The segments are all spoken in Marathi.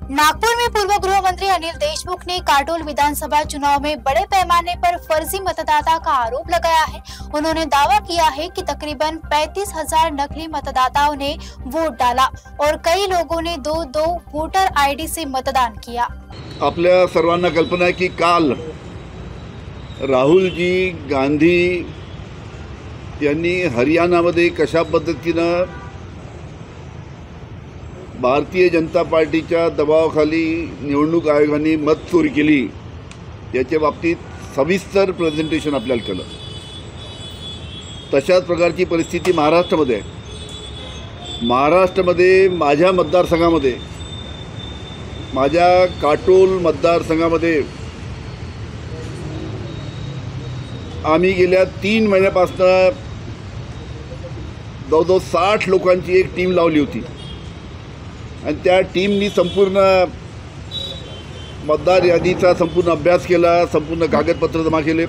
नागपुर में पूर्व गृह मंत्री अनिल देशमुख ने काटोल विधानसभा चुनाव में बड़े पैमाने पर फर्जी मतदाता का आरोप लगाया है। उन्होंने दावा किया है कि तकरीबन 35,000 नकली मतदाताओं ने वोट डाला और कई लोगों ने दो वोटर आईडी से मतदान किया। आपल्या सर्वांना कल्पना आहे की काल राहुलजी गांधी यांनी हरियाणामध्ये कशा पद्धतीनं भारतीय जनता पार्टीच्या दबावाखाली निवडणूक आयोगाने मत चोरी केली याच्या बाबतीत सविस्तर प्रेझेंटेशन आपल्याला केलं। तशाच प्रकारची परिस्थिती महाराष्ट्रामध्ये आहे। महाराष्ट्रामध्ये माझ्या मतदारसंघामध्ये माझ्या काटोल मतदारसंघामध्ये आम्ही गेल्या 3 महिन्यापासून जवळजवळ 60 लोकांची एक टीम लावली होती आणि त्या टीमनी संपूर्ण मतदार यादीचा संपूर्ण अभ्यास केला, संपूर्ण कागदपत्र जमा केले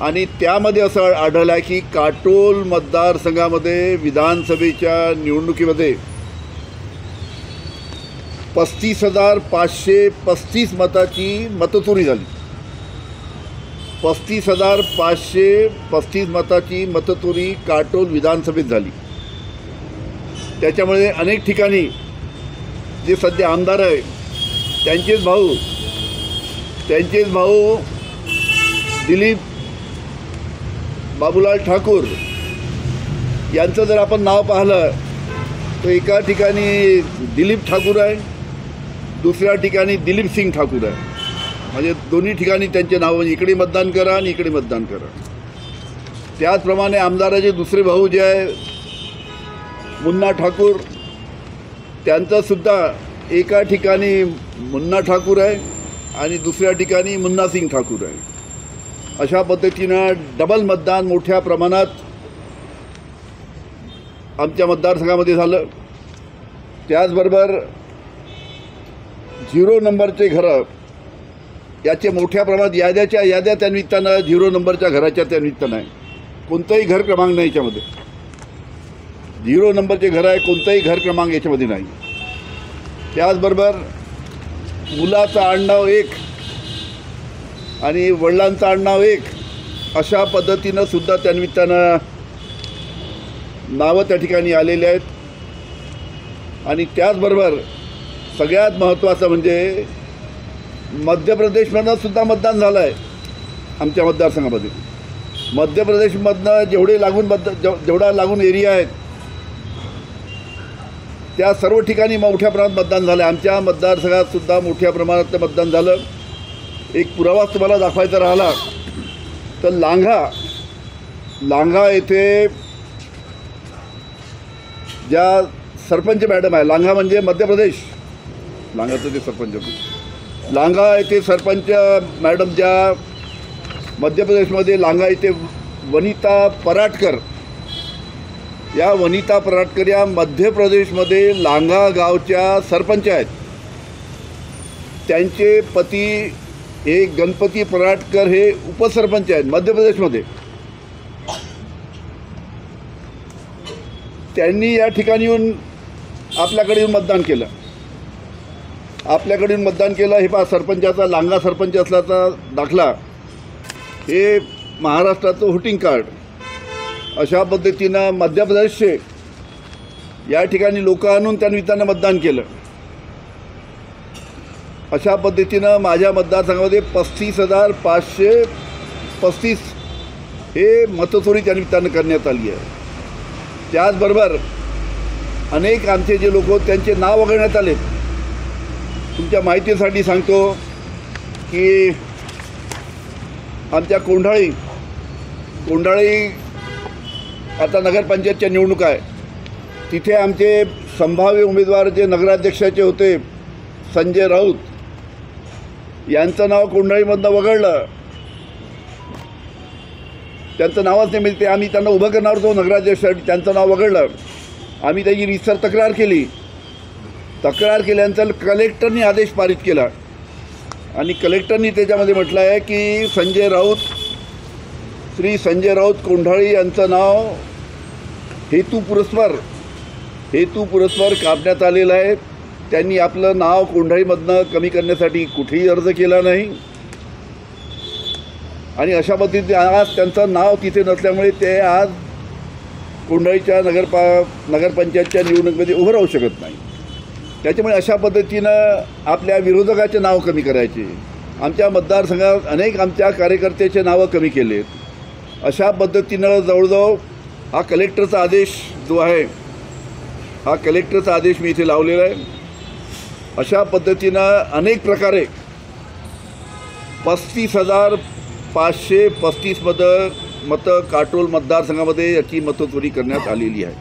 आणि त्यामध्ये असं आढळलं आहे की काटोल मतदारसंघामध्ये विधानसभेच्या निवडणुकीमध्ये 35,535 मताची मतचोरी झाली। 35,535 मताची मतचोरी काटोल विधानसभेत झाली। त्याच्यामुळे अनेक ठिकाणी जे सध्या आमदार आहे त्यांचेच भाऊ दिलीप बाबूलाल ठाकूर यांचं जर आपण नाव पाहिलं तर एका ठिकाणी दिलीप ठाकूर आहे, दुसऱ्या ठिकाणी दिलीप सिंग ठाकूर आहे। म्हणजे दोन्ही ठिकाणी त्यांचे नाव, इकडे मतदान करा आणि इकडे मतदान करा। त्याचप्रमाणे आमदाराचे दुसरे भाऊ जे आहे मुन्ना ठाकूर, त्यांचं सुद्धा एका ठिकाणी मुन्ना ठाकूर आहे आणि दुसऱ्या ठिकाणी मुन्ना सिंग ठाकूर आहे। अशा पद्धतीनं डबल मतदान मोठ्या प्रमाणात आमच्या मतदारसंघामध्ये झालं। त्याचबरोबर 0 नंबरचे घरं याचे मोठ्या प्रमाणात याद्या त्या निमित्तानं 0 नंबरच्या घराच्या त्या निमित्तानं आहे। कोणताही घर क्रमांक नाही याच्यामध्ये, 0 नंबरचे घर आहे, कोणताही घर क्रमांक याच्यामध्ये नाही। त्याचबरोबर मुलाचं आडनाव एक आणि वडिलांचं आडनाव एक अशा पद्धतीनं सुद्धा त्या निमित्तानं नावं त्या ठिकाणी आलेली आहेत। आणि त्याचबरोबर सगळ्यात महत्त्वाचं म्हणजे मध्य प्रदेशमधनं सुद्धा मतदान झालं आहे आमच्या मतदारसंघामध्ये। मध्य प्रदेशमधनं जेवढा लागून एरिया आहेत त्या सर्व ठिकाणी मोठ्या प्रमाणात मतदान झालं आहे। आमच्या मतदारसंघात सुद्धा मोठ्या प्रमाणात मतदान झालं। एक पुरावा तुम्हाला दाखवायचा राहिला तर लांघा येथे ज्या सरपंच मॅडम आहे, लांघा म्हणजे मध्य प्रदेश, लांघाचं ते सरपंच, लांघा येथे सरपंच मॅडम ज्या मध्य प्रदेशमध्ये लांघा येथे वनिता पराटकर, या वनिता पराटकर या मध्य प्रदेशमध्ये लांघा गावच्या सरपंच आहेत। त्यांचे पती हे गणपती पराटकर हे उपसरपंच आहेत मध्य प्रदेशमध्ये। त्यांनी या ठिकाणी येऊन आपल्याकडे येऊन मतदान केलं। हे पहा, सरपंचाचा लांघा सरपंच असल्याचा दाखला, हे महाराष्ट्राचं व्होटिंग कार्ड। अशा पद्धतीनं मध्य प्रदेशचे या ठिकाणी लोक आणून त्या निमित्तानं मतदान केलं। अशा पद्धतीनं माझ्या मतदारसंघामध्ये 35,535 हे मतचोरी त्या निमित्तानं करण्यात आली आहे। त्याचबरोबर अनेक आमचे जे लोक त्यांचे नाव वगळण्यात आले। तुमच्या माहितीसाठी सांगतो की आमच्या कोंढाळी आता नगरपंचायतच्या निवडणूक आहे, तिथे आमचे संभाव्य उमेदवार जे नगराध्यक्षाचे होते संजय राऊत यांचं नाव कोंढाळीमधनं वगळलं। त्यांचं नावच नाही मिळते, आम्ही त्यांना उभं करणार होतो नगराध्यक्षासाठी, त्यांचं नाव वगळलं। आम्ही त्याची रीतसर तक्रार केल्यानंतर कलेक्टरनी आदेश पारित केला आणि कलेक्टरनी त्याच्यामध्ये म्हटलं आहे की श्री संजय राऊत कोंढाळी यांचं नाव हेतुपुरस्सर काढण्यात आलेलं आहे त्यांनी आपलं नाव कोंढाईमधनं कमी करण्यासाठी कुठेही अर्ज केला नाही आणि अशा पद्धतीने आज त्यांचं नाव तिथे नसल्यामुळे ते आज कोंढाईच्या नगरपंचायतच्या निवडणुकीमध्ये उभं राहू शकत नाही. त्याच्यामुळे अशा पद्धतीनं आपल्या विरोधकाचे नाव कमी करायचे. आमच्या मतदारसंघात अनेक आमच्या कार्यकर्त्याचे नावं कमी केलेत. अशा पद्धतीनं जवळजवळ हा कलेक्टरचा आदेश जो आहे हा कलेक्टरचा आदेश मी इथे लावलेला आहे. अशा पद्धतीनं अनेक प्रकारे 35,535 मतं काटोल मतदारसंघामध्ये याची मतचोरी करण्यात आलेली आहे.